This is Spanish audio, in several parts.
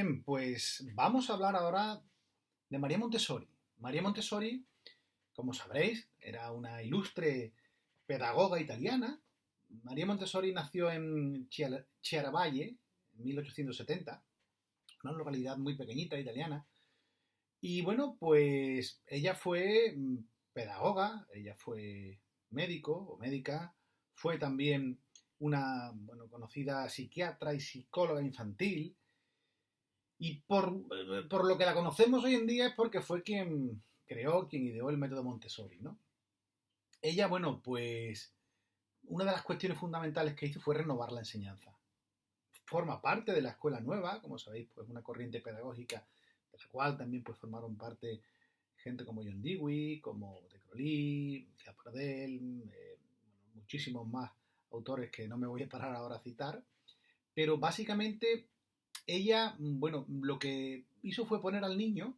Bien, pues vamos a hablar ahora de María Montessori. María Montessori, como sabréis, era una ilustre pedagoga italiana. María Montessori nació en Chiaravalle en 1870, una localidad muy pequeñita italiana. Y bueno, pues ella fue pedagoga, ella fue médico o médica, fue también una conocida psiquiatra y psicóloga infantil. Y por lo que la conocemos hoy en día es porque fue quien creó, quien ideó el método Montessori, ¿no? Ella, bueno, pues una de las cuestiones fundamentales que hizo fue renovar la enseñanza. Forma parte de la escuela nueva, como sabéis, pues una corriente pedagógica de la cual también pues formaron parte gente como John Dewey, como de Crowley, Pradel, muchísimos más autores que no me voy a parar ahora a citar, pero básicamente ella, bueno, lo que hizo fue poner al niño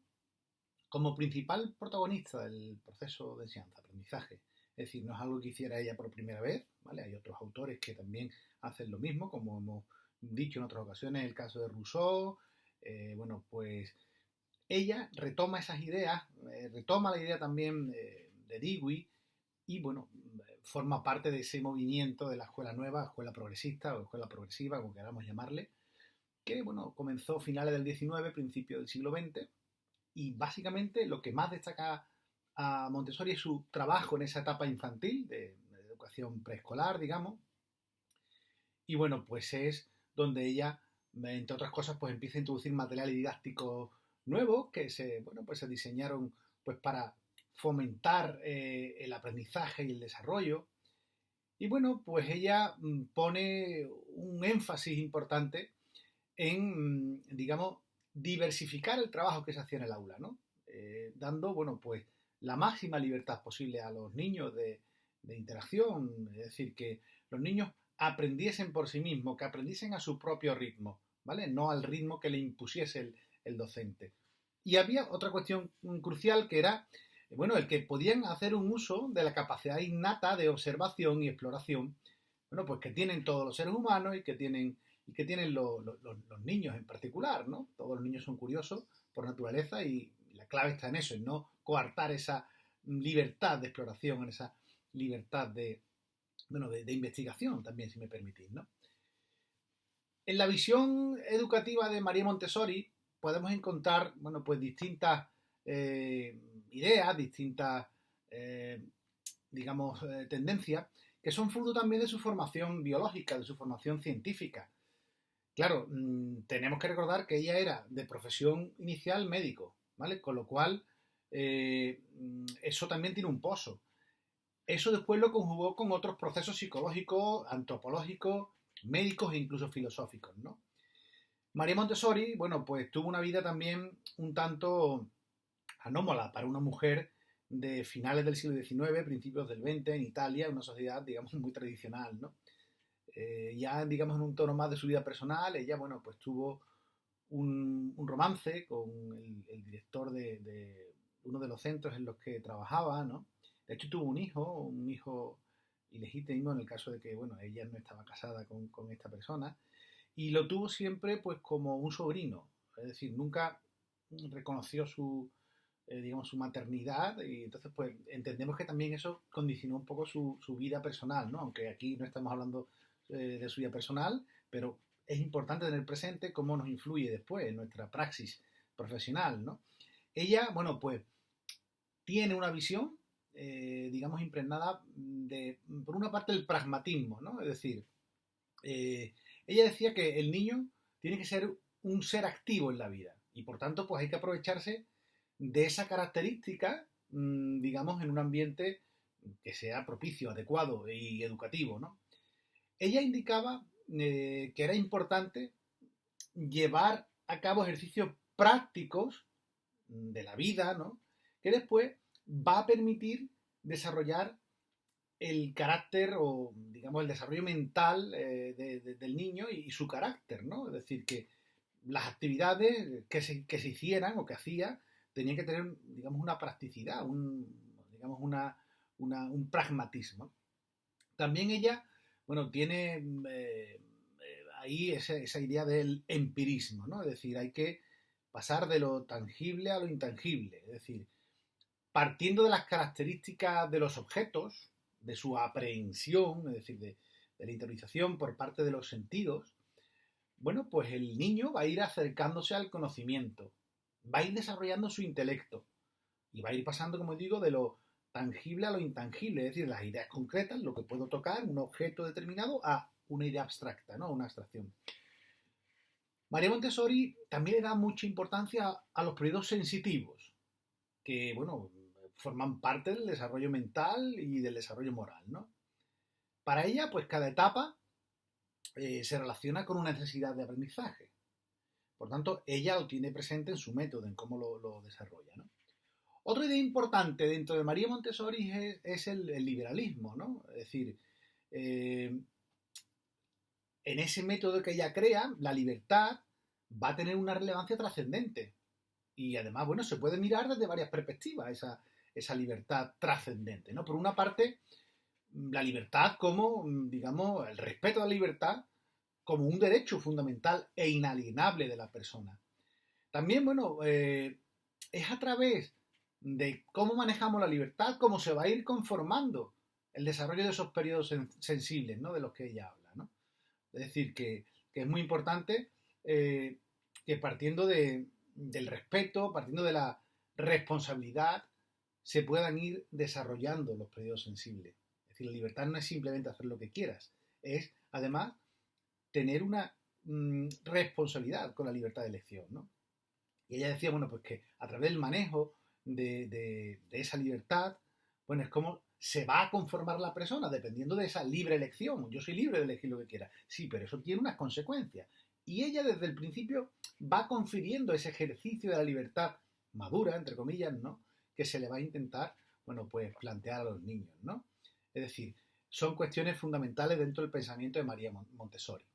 como principal protagonista del proceso de enseñanza-aprendizaje. Es decir, no es algo que hiciera ella por primera vez, ¿vale? Hay otros autores que también hacen lo mismo, como hemos dicho en otras ocasiones, el caso de Rousseau. Bueno, pues ella retoma esas ideas, retoma la idea también de Dewey y, bueno, forma parte de ese movimiento de la escuela nueva, escuela progresista o escuela progresiva, como queramos llamarle, que bueno, comenzó a finales del XIX, principios del siglo XX, y básicamente lo que más destaca a Montessori es su trabajo en esa etapa infantil, de educación preescolar, digamos, y bueno, pues es donde ella, entre otras cosas, pues empieza a introducir materiales didácticos nuevos que bueno, pues se diseñaron pues para fomentar el aprendizaje y el desarrollo. Y bueno, pues ella pone un énfasis importante en, digamos, diversificar el trabajo que se hacía en el aula, ¿no? Dando, bueno, pues la máxima libertad posible a los niños de interacción, es decir, que los niños aprendiesen por sí mismos, que aprendiesen a su propio ritmo, ¿vale? No al ritmo que le impusiese el docente. Y había otra cuestión crucial que era, bueno, el que podían hacer un uso de la capacidad innata de observación y exploración, bueno, pues que tienen todos los seres humanos y que tienen los niños en particular, ¿no? Todos los niños son curiosos por naturaleza y la clave está en eso, en no coartar esa libertad de exploración, en esa libertad bueno, de investigación también, si me permitís, ¿no? En la visión educativa de María Montessori podemos encontrar, bueno, pues distintas eh, ideas, distintas, eh, digamos, tendencias, que son fruto también de su formación biológica, de su formación científica. Claro, tenemos que recordar que ella era de profesión inicial médico, ¿vale? Con lo cual, eso también tiene un pozo. Eso después lo conjugó con otros procesos psicológicos, antropológicos, médicos e incluso filosóficos, ¿no? María Montessori, bueno, pues tuvo una vida también un tanto anómala para una mujer de finales del siglo XIX, principios del XX, en Italia, una sociedad, digamos, muy tradicional, ¿no? Ya, digamos, en un tono más de su vida personal, ella, bueno, pues tuvo un romance con el director de uno de los centros en los que trabajaba, ¿no? De hecho, tuvo un hijo ilegítimo en el caso de que, bueno, ella no estaba casada con esta persona, y lo tuvo siempre, pues, como un sobrino, es decir, nunca reconoció digamos, su maternidad, y entonces, pues, entendemos que también eso condicionó un poco su vida personal, ¿no? Aunque aquí no estamos hablando de su vida personal, pero es importante tener presente cómo nos influye después en nuestra praxis profesional, ¿no? Ella, bueno, pues tiene una visión, digamos, impregnada por una parte, el pragmatismo, ¿no? Es decir, ella decía que el niño tiene que ser un ser activo en la vida y por tanto, pues hay que aprovecharse de esa característica, digamos, en un ambiente que sea propicio, adecuado y educativo, ¿no? Ella indicaba que era importante llevar a cabo ejercicios prácticos de la vida, ¿no? Que después va a permitir desarrollar el carácter o, digamos, el desarrollo mental del niño y su carácter, ¿no? Es decir, que las actividades que se hicieran o que hacía tenían que tener, digamos, una practicidad, digamos, un pragmatismo. También ella, bueno, tiene ahí esa idea del empirismo, ¿no? Es decir, hay que pasar de lo tangible a lo intangible. Es decir, partiendo de las características de los objetos, de su aprehensión, es decir, de la interiorización por parte de los sentidos, bueno, pues el niño va a ir acercándose al conocimiento, va a ir desarrollando su intelecto y va a ir pasando, como digo, de lo tangible a lo intangible, es decir, las ideas concretas, lo que puedo tocar, un objeto determinado, a una idea abstracta, ¿no? Una abstracción. María Montessori también le da mucha importancia a los periodos sensitivos, que, bueno, forman parte del desarrollo mental y del desarrollo moral, ¿no? Para ella, pues cada etapa se relaciona con una necesidad de aprendizaje. Por tanto, ella lo tiene presente en su método, en cómo lo desarrolla, ¿no? Otra idea importante dentro de María Montessori es el liberalismo, ¿no? Es decir, en ese método que ella crea, la libertad va a tener una relevancia trascendente. Y además, bueno, se puede mirar desde varias perspectivas esa libertad trascendente, ¿no? Por una parte, la libertad como, digamos, el respeto a la libertad como un derecho fundamental e inalienable de la persona. También, bueno, es a través de cómo manejamos la libertad, cómo se va a ir conformando el desarrollo de esos periodos sensibles, ¿no? De los que ella habla, ¿no? Es decir, que es muy importante que partiendo del respeto, partiendo de la responsabilidad, se puedan ir desarrollando los periodos sensibles. Es decir, la libertad no es simplemente hacer lo que quieras, es además tener una responsabilidad con la libertad de elección, ¿no? Y ella decía, bueno, pues que a través del manejo de esa libertad, bueno, es como se va a conformar la persona dependiendo de esa libre elección. Yo soy libre de elegir lo que quiera. Sí, pero eso tiene unas consecuencias. Y ella desde el principio va confiriendo ese ejercicio de la libertad madura, entre comillas, ¿no? Que se le va a intentar, bueno, pues plantear a los niños, ¿no? Es decir, son cuestiones fundamentales dentro del pensamiento de María Montessori.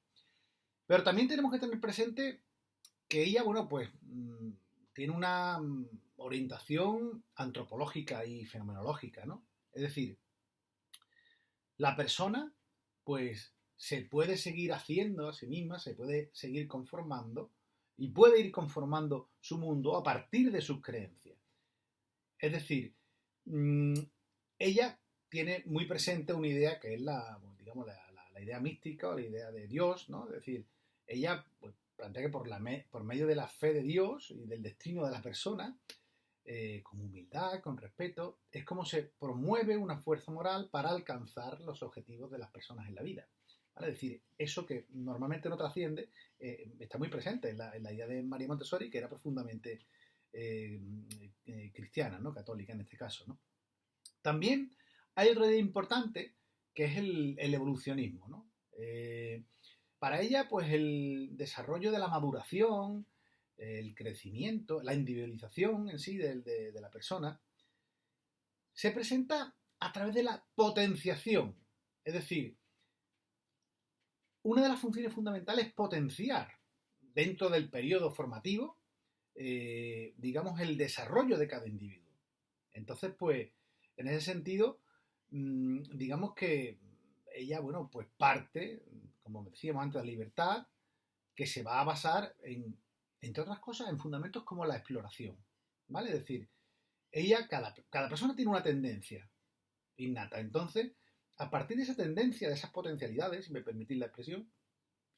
Pero también tenemos que tener presente que ella, bueno, pues tiene una orientación antropológica y fenomenológica, ¿no? Es decir, la persona, pues, se puede seguir haciendo a sí misma, se puede seguir conformando y puede ir conformando su mundo a partir de sus creencias. Es decir, ella tiene muy presente una idea que es digamos, la idea mística o la idea de Dios, ¿no? Es decir, ella pues, plantea que por medio de la fe de Dios y del destino de la persona, con humildad, con respeto, es como se promueve una fuerza moral para alcanzar los objetivos de las personas en la vida. ¿Vale? Es decir, eso que normalmente no trasciende, está muy presente en la idea de María Montessori, que era profundamente cristiana, ¿no? Católica en este caso, ¿no? También hay otra idea importante que es el evolucionismo, ¿no? Para ella, pues el desarrollo de la maduración, el crecimiento, la individualización en sí de la persona, se presenta a través de la potenciación. Es decir, una de las funciones fundamentales es potenciar dentro del periodo formativo, digamos, el desarrollo de cada individuo. Entonces, pues, en ese sentido, digamos que ella, bueno, pues parte, como decíamos antes, de la libertad, que se va a basar entre otras cosas, en fundamentos como la exploración, ¿vale? Es decir, cada persona tiene una tendencia innata. Entonces, a partir de esa tendencia, de esas potencialidades, si me permitís la expresión,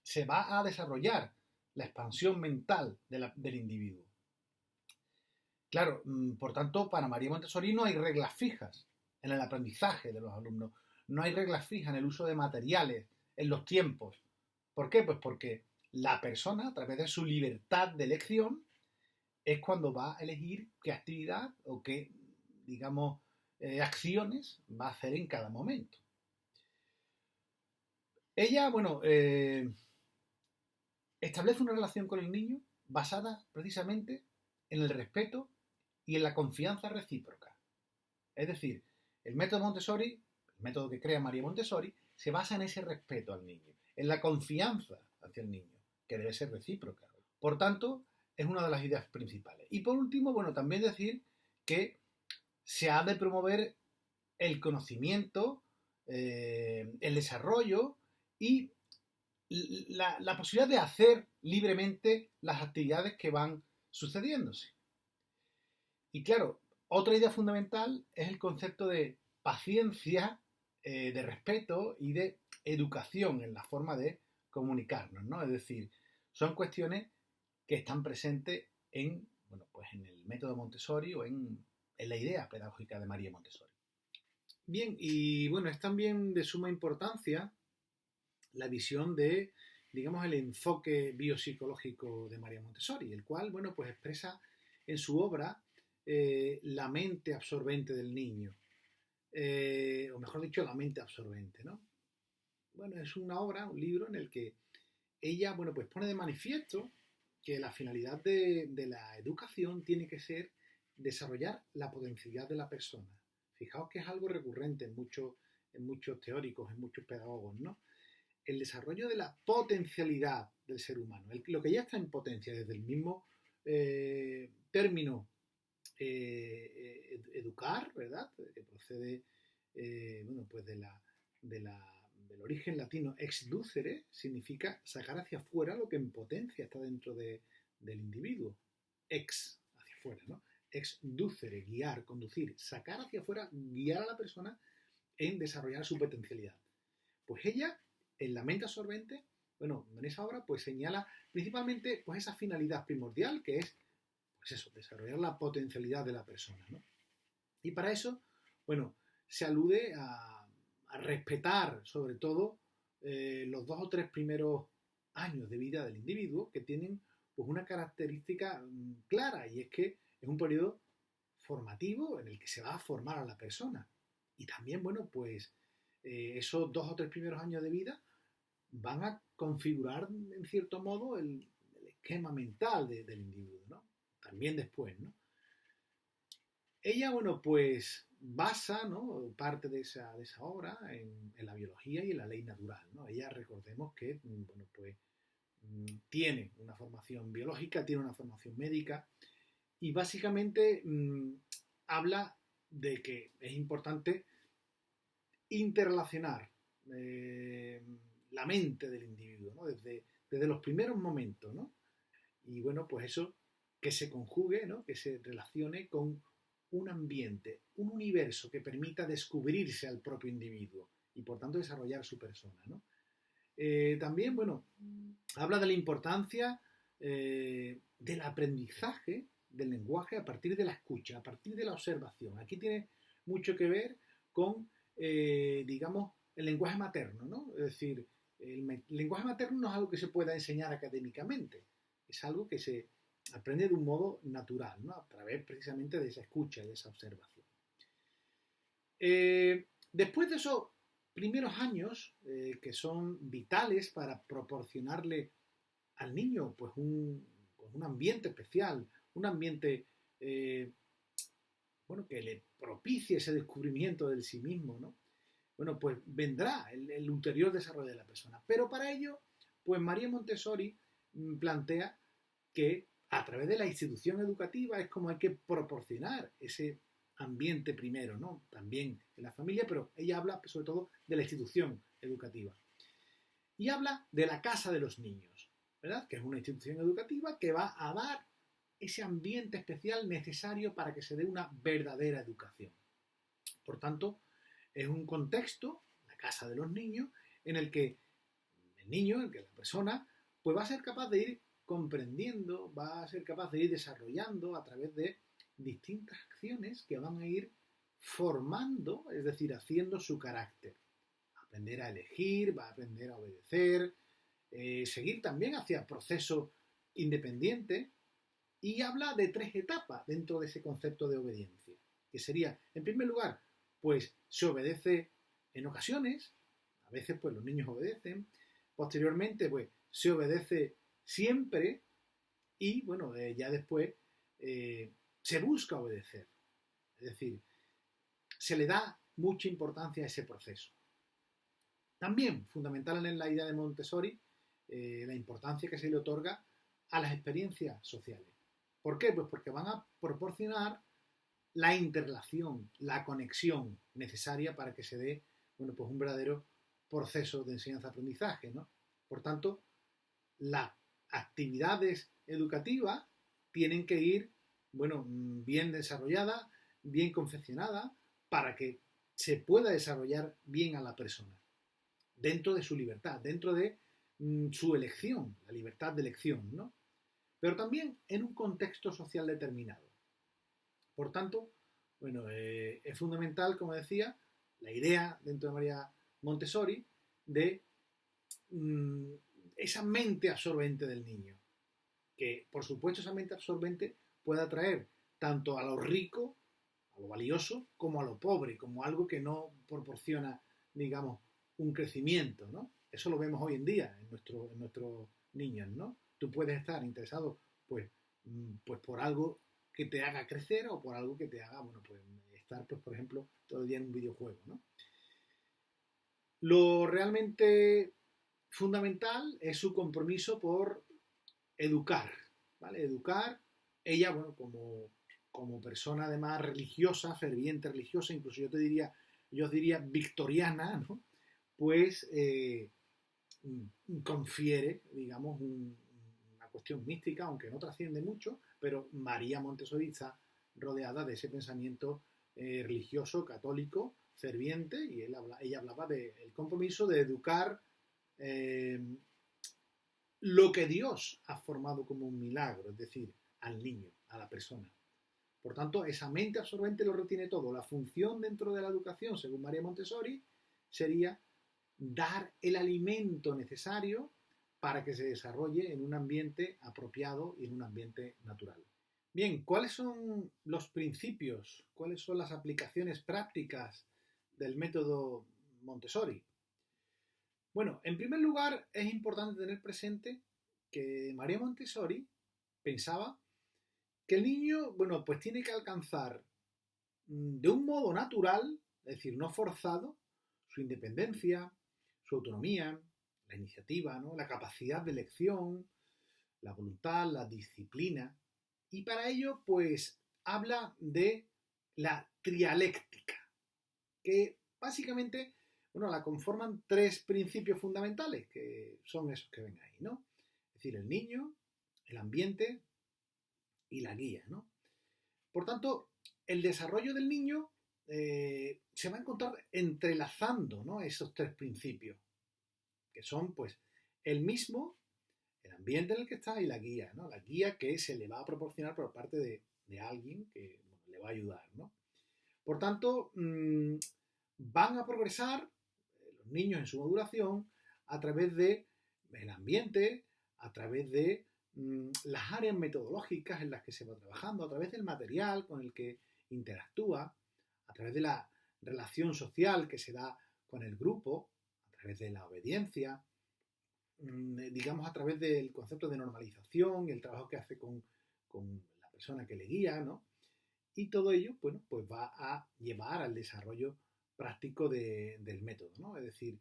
se va a desarrollar la expansión mental del individuo. Claro, por tanto, para María Montessori no hay reglas fijas en el aprendizaje de los alumnos, no hay reglas fijas en el uso de materiales, en los tiempos. ¿Por qué? Pues porque la persona, a través de su libertad de elección, es cuando va a elegir qué actividad o qué, digamos, acciones va a hacer en cada momento. Ella, bueno, establece una relación con el niño basada precisamente en el respeto y en la confianza recíproca. Es decir, el método Montessori, el método que crea María Montessori, se basa en ese respeto al niño, en la confianza hacia el niño, que debe ser recíproca. Por tanto, es una de las ideas principales. Y por último, bueno, también decir que se ha de promover el conocimiento, el desarrollo y la posibilidad de hacer libremente las actividades que van sucediéndose. Y claro, otra idea fundamental es el concepto de paciencia, de respeto y de educación en la forma de comunicarnos, ¿no? Es decir, son cuestiones que están presentes en, bueno, pues en el método Montessori o en la idea pedagógica de María Montessori. Bien, y bueno, es también de suma importancia la visión de, digamos, el enfoque biopsicológico de María Montessori, el cual, bueno, pues expresa en su obra la mente absorbente del niño, o mejor dicho, la mente absorbente, ¿no? Bueno, es una obra, un libro en el que ella, bueno, pues pone de manifiesto que la finalidad de la educación tiene que ser desarrollar la potencialidad de la persona. Fijaos que es algo recurrente en muchos teóricos, en muchos pedagogos, ¿no? El desarrollo de la potencialidad del ser humano, lo que ya está en potencia desde el mismo término educar, ¿verdad? Que procede bueno, pues del origen latino ex ducere, significa sacar hacia afuera lo que en potencia está dentro del individuo. Ex, hacia afuera, ¿no? Ex ducere, guiar, conducir, sacar hacia afuera, guiar a la persona en desarrollar su potencialidad. Pues ella, en la mente absorbente, bueno, en esa obra, pues señala principalmente pues esa finalidad primordial que es, pues eso, desarrollar la potencialidad de la persona, ¿no? Y para eso, bueno, se alude a respetar sobre todo los 2 o 3 primeros años de vida del individuo que tienen pues una característica clara y es que es un periodo formativo en el que se va a formar a la persona. Y también, bueno, pues esos 2 o 3 primeros años de vida van a configurar en cierto modo el esquema mental del individuo, ¿no? También después, ¿no? Ella, bueno, pues basa, ¿no? Parte de esa obra en la biología y en la ley natural, ¿no? Ella, recordemos que, bueno, pues tiene una formación biológica, tiene una formación médica y básicamente habla de que es importante interrelacionar la mente del individuo, ¿no? Desde los primeros momentos, ¿no? Y bueno, pues eso que se conjugue, ¿no? Que se relacione con un ambiente, un universo que permita descubrirse al propio individuo y por tanto desarrollar su persona, ¿no? También, bueno, habla de la importancia del aprendizaje del lenguaje a partir de la escucha, a partir de la observación. Aquí tiene mucho que ver con, digamos, el lenguaje materno, ¿no? Es decir, el lenguaje materno no es algo que se pueda enseñar académicamente, es algo que se aprende de un modo natural, ¿no? A través precisamente de esa escucha, de esa observación. Después de esos primeros años, que son vitales para proporcionarle al niño pues un ambiente especial, un ambiente bueno, que le propicie ese descubrimiento del sí mismo, ¿no? Bueno, pues vendrá el ulterior desarrollo de la persona. Pero para ello, pues María Montessori plantea que a través de la institución educativa es como hay que proporcionar ese ambiente primero, ¿no? También en la familia, pero ella habla sobre todo de la institución educativa. Y habla de la casa de los niños, ¿verdad? Que es una institución educativa que va a dar ese ambiente especial necesario para que se dé una verdadera educación. Por tanto, es un contexto, la casa de los niños, en el que el niño, en el que la persona, pues va a ser capaz de ir comprendiendo, va a ser capaz de ir desarrollando a través de distintas acciones que van a ir formando, es decir, haciendo su carácter. Aprender a elegir, va a aprender a obedecer, seguir también hacia proceso independiente y habla de 3 etapas dentro de ese concepto de obediencia, que sería, en primer lugar, pues se obedece en ocasiones, a veces pues los niños obedecen, posteriormente pues se obedece siempre y bueno, ya después se busca obedecer, es decir, se le da mucha importancia a ese proceso. También fundamental en la idea de Montessori la importancia que se le otorga a las experiencias sociales. ¿Por qué? Pues porque van a proporcionar la interrelación, la conexión necesaria para que se dé, bueno, pues un verdadero proceso de enseñanza-aprendizaje, ¿no? Por tanto, las actividades educativas tienen que ir, bueno, bien desarrolladas, bien confeccionadas, para que se pueda desarrollar bien a la persona, dentro de su libertad, dentro de su elección, la libertad de elección, ¿no? Pero también en un contexto social determinado. Por tanto, bueno, es fundamental, como decía, la idea dentro de María Montessori de mmm, esa mente absorbente del niño, que por supuesto esa mente absorbente puede atraer tanto a lo rico, a lo valioso, como a lo pobre, como algo que no proporciona, digamos, un crecimiento, ¿no? Eso lo vemos hoy en día en nuestros niños, ¿no? Tú puedes estar interesado, pues, pues por algo que te haga crecer o por algo que te haga, bueno, pues estar, pues, por ejemplo, todo el día en un videojuego, ¿no? Lo realmente fundamental es su compromiso por educar, ¿vale? Educar, ella, bueno, como persona además religiosa, ferviente religiosa, incluso yo os diría victoriana, ¿no? Pues confiere, digamos, una cuestión mística, aunque no trasciende mucho, pero María Montessori está rodeada de ese pensamiento religioso, católico, ferviente, y ella hablaba del compromiso de educar eh, lo que Dios ha formado como un milagro, es decir, al niño, a la persona. Por tanto, esa mente absorbente lo retiene todo. La función dentro de la educación, según María Montessori, sería dar el alimento necesario para que se desarrolle en un ambiente apropiado y en un ambiente natural. Bien, ¿cuáles son los principios? ¿Cuáles son las aplicaciones prácticas del método Montessori? Bueno, en primer lugar es importante tener presente que María Montessori pensaba que el niño, bueno, pues tiene que alcanzar de un modo natural, es decir, no forzado, su independencia, su autonomía, la iniciativa, ¿no? La capacidad de elección, la voluntad, la disciplina. Y para ello, pues, habla de la trialéctica, que básicamente, bueno, la conforman tres principios fundamentales, que son esos que ven ahí, ¿no? Es decir, el niño, el ambiente y la guía, ¿no? Por tanto, el desarrollo del niño se va a encontrar entrelazando, ¿no? Esos tres principios, que son, pues, el mismo, el ambiente en el que está y la guía, ¿no? La guía que se le va a proporcionar por parte de alguien que bueno, le va a ayudar, ¿no? Por tanto, van a progresar los niños en su maduración a través del ambiente, a través de las áreas metodológicas en las que se va trabajando, a través del material con el que interactúa, a través de la relación social que se da con el grupo, a través de la obediencia, digamos a través del concepto de normalización y el trabajo que hace con la persona que le guía, ¿no? Y todo ello, bueno, pues va a llevar al desarrollo práctico del método, ¿no? Es decir,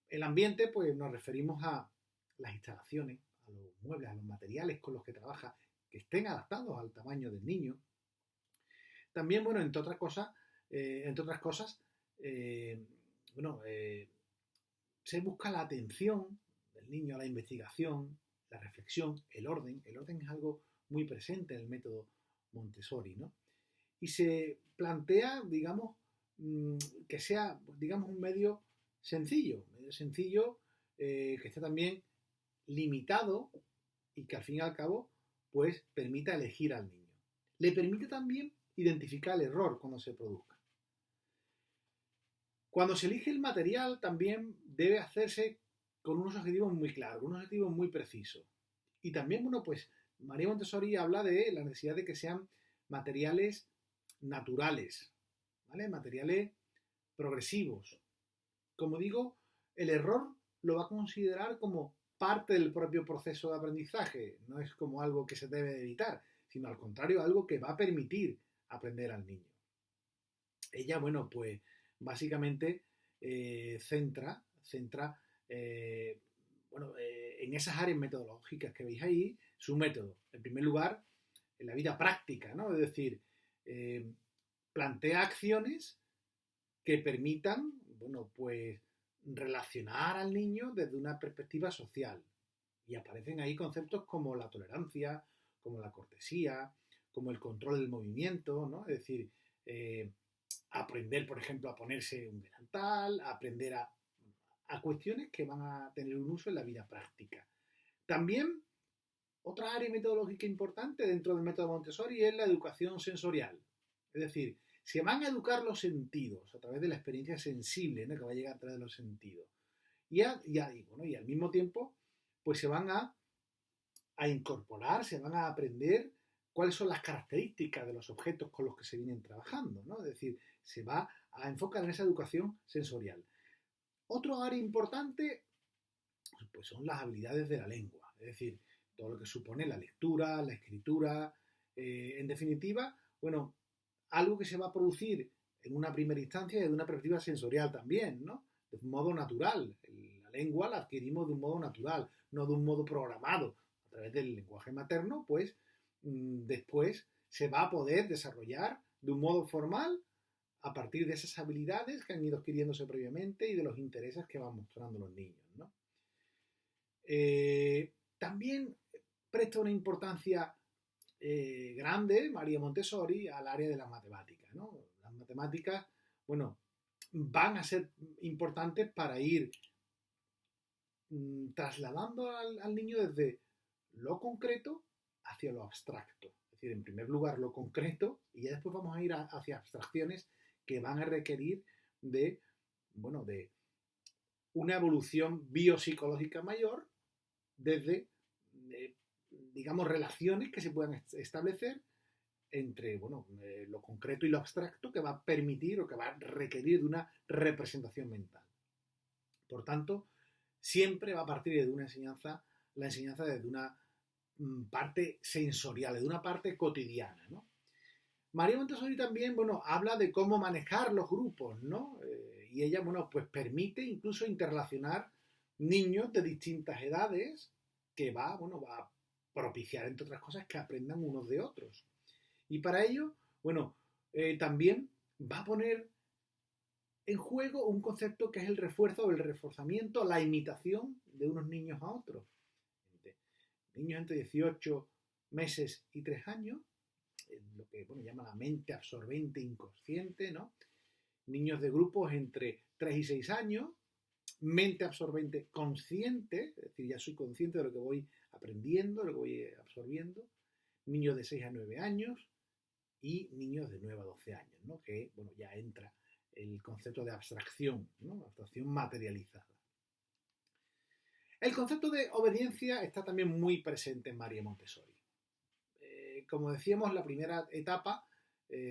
el ambiente, pues nos referimos a las instalaciones, a los muebles, a los materiales con los que trabaja, que estén adaptados al tamaño del niño. También, bueno, entre otras cosas, bueno, se busca la atención del niño a la investigación, la reflexión, el orden. El orden es algo muy presente en el método Montessori, ¿no? Y se plantea, digamos, que sea, digamos, un medio sencillo que esté también limitado y que al fin y al cabo, pues, permita elegir al niño. Le permite también identificar el error cuando se produzca. Cuando se elige el material también debe hacerse con unos objetivos muy claros, unos objetivos muy precisos. Y también, bueno, pues María Montessori habla de la necesidad de que sean materiales naturales, ¿vale? Materiales progresivos. Como digo, el error lo va a considerar como parte del propio proceso de aprendizaje, no es como algo que se debe evitar, sino al contrario, algo que va a permitir aprender al niño. Ella, bueno, pues básicamente centra bueno, en esas áreas metodológicas que veis ahí, su método. En primer lugar, en la vida práctica, ¿no? Es decir, plantea acciones que permitan, bueno, pues relacionar al niño desde una perspectiva social. Y aparecen ahí conceptos como la tolerancia, como la cortesía, como el control del movimiento, ¿no? Es decir, eh, aprender, por ejemplo, a ponerse un delantal, aprender a cuestiones que van a tener un uso en la vida práctica. También otra área metodológica importante dentro del método Montessori es la educación sensorial. Es decir, se van a educar los sentidos a través de la experiencia sensible, ¿no?, que va a llegar a través de los sentidos. Y al mismo tiempo, pues se van a incorporar, se van a aprender cuáles son las características de los objetos con los que se vienen trabajando, ¿no? Es decir, se va a enfocar en esa educación sensorial. Otro área importante, pues son las habilidades de la lengua, es decir, todo lo que supone la lectura, la escritura, en definitiva, bueno, algo que se va a producir en una primera instancia desde una perspectiva sensorial también, ¿no? De un modo natural. La lengua la adquirimos de un modo natural, no de un modo programado. A través del lenguaje materno, pues después se va a poder desarrollar de un modo formal a partir de esas habilidades que han ido adquiriéndose previamente y de los intereses que van mostrando los niños, ¿no? También presta una importancia grande María Montessori al área de las matemáticas, ¿no? Las matemáticas, bueno, van a ser importantes para ir trasladando al niño desde lo concreto hacia lo abstracto. Es decir, en primer lugar lo concreto y ya después vamos a ir hacia abstracciones que van a requerir de, bueno, de una evolución biopsicológica mayor desde, digamos, relaciones que se puedan establecer entre, bueno, lo concreto y lo abstracto que va a permitir o que va a requerir de una representación mental. Por tanto, siempre va a partir de una enseñanza, la enseñanza desde una parte sensorial, de una parte cotidiana, ¿no? María Montessori también, bueno, habla de cómo manejar los grupos, ¿no? Y ella, bueno, pues permite incluso interrelacionar niños de distintas edades que va a propiciar, entre otras cosas, que aprendan unos de otros. Y para ello, bueno, también va a poner en juego un concepto que es el refuerzo o el reforzamiento, la imitación de unos niños a otros. Niños entre 18 meses y 3 años, lo que llama la mente absorbente inconsciente, ¿no? Niños de grupos entre 3 y 6 años, mente absorbente consciente, es decir, ya soy consciente de lo que voy aprendiendo, de lo que voy absorbiendo, niños de 6 a 9 años y niños de 9 a 12 años, ¿no? Que, bueno, ya entra el concepto de abstracción, ¿no? Abstracción materializada. El concepto de obediencia está también muy presente en María Montessori. Como decíamos, la primera etapa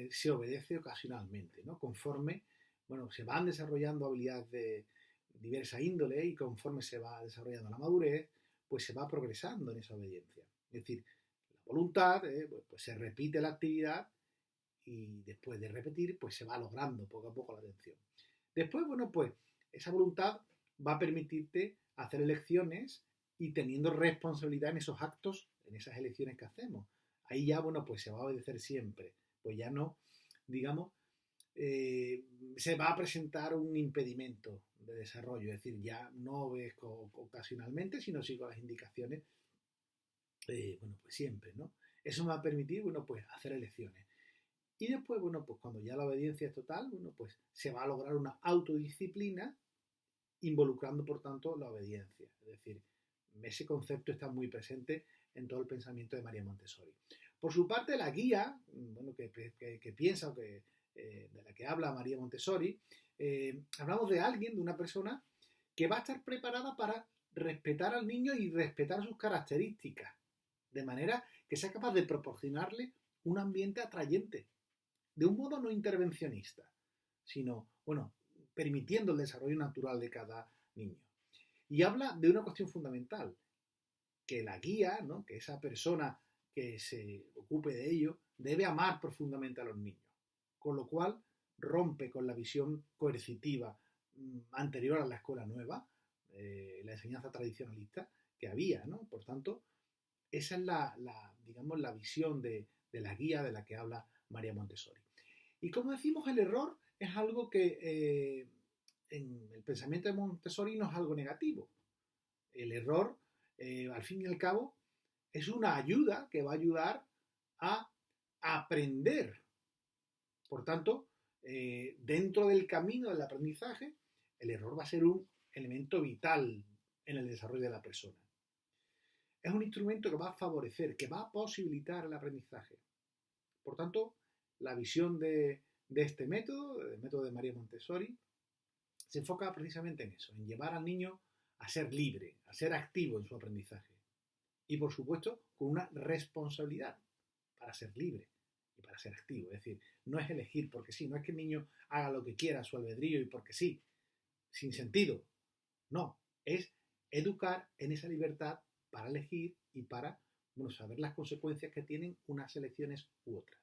se obedece ocasionalmente, ¿no? Conforme, bueno, se van desarrollando habilidades de diversa índole y conforme se va desarrollando la madurez, pues se va progresando en esa obediencia. Es decir, la voluntad, pues se repite la actividad y después de repetir, pues se va logrando poco a poco la atención. Después, bueno, pues esa voluntad va a permitirte hacer elecciones y teniendo responsabilidad en esos actos, en esas elecciones que hacemos. Ahí ya, bueno, pues se va a obedecer siempre. Pues ya no, digamos, se va a presentar un impedimento de desarrollo. Es decir, ya no obedezco ocasionalmente, sino sigo las indicaciones, bueno, pues siempre, ¿no? Eso me va a permitir, bueno, pues hacer elecciones. Y después, bueno, pues cuando ya la obediencia es total, bueno, pues se va a lograr una autodisciplina involucrando, por tanto, la obediencia. Es decir, ese concepto está muy presente en todo el pensamiento de María Montessori. Por su parte, la guía, bueno, que piensa o que, de la que habla María Montessori, hablamos de alguien, de una persona que va a estar preparada para respetar al niño y respetar sus características, de manera que sea capaz de proporcionarle un ambiente atrayente, de un modo no intervencionista, sino, bueno, permitiendo el desarrollo natural de cada niño. Y habla de una cuestión fundamental, que la guía, ¿no?, que esa persona que se ocupe de ello, debe amar profundamente a los niños, con lo cual rompe con la visión coercitiva anterior a la escuela nueva, la enseñanza tradicionalista que había, ¿no? Por tanto, esa es digamos, la visión de la guía de la que habla María Montessori. Y como decimos, el error es algo que en el pensamiento de Montessori no es algo negativo. El error, al fin y al cabo, es una ayuda que va a ayudar a aprender. Por tanto, dentro del camino del aprendizaje, el error va a ser un elemento vital en el desarrollo de la persona. Es un instrumento que va a favorecer, que va a posibilitar el aprendizaje. Por tanto, la visión de este método, el método de María Montessori, se enfoca precisamente en eso, en llevar al niño a ser libre, a ser activo en su aprendizaje. Y por supuesto, con una responsabilidad para ser libre y para ser activo. Es decir, no es elegir porque sí, no es que el niño haga lo que quiera a su albedrío y porque sí, sin sentido. No, es educar en esa libertad para elegir y para saber las consecuencias que tienen unas elecciones u otras.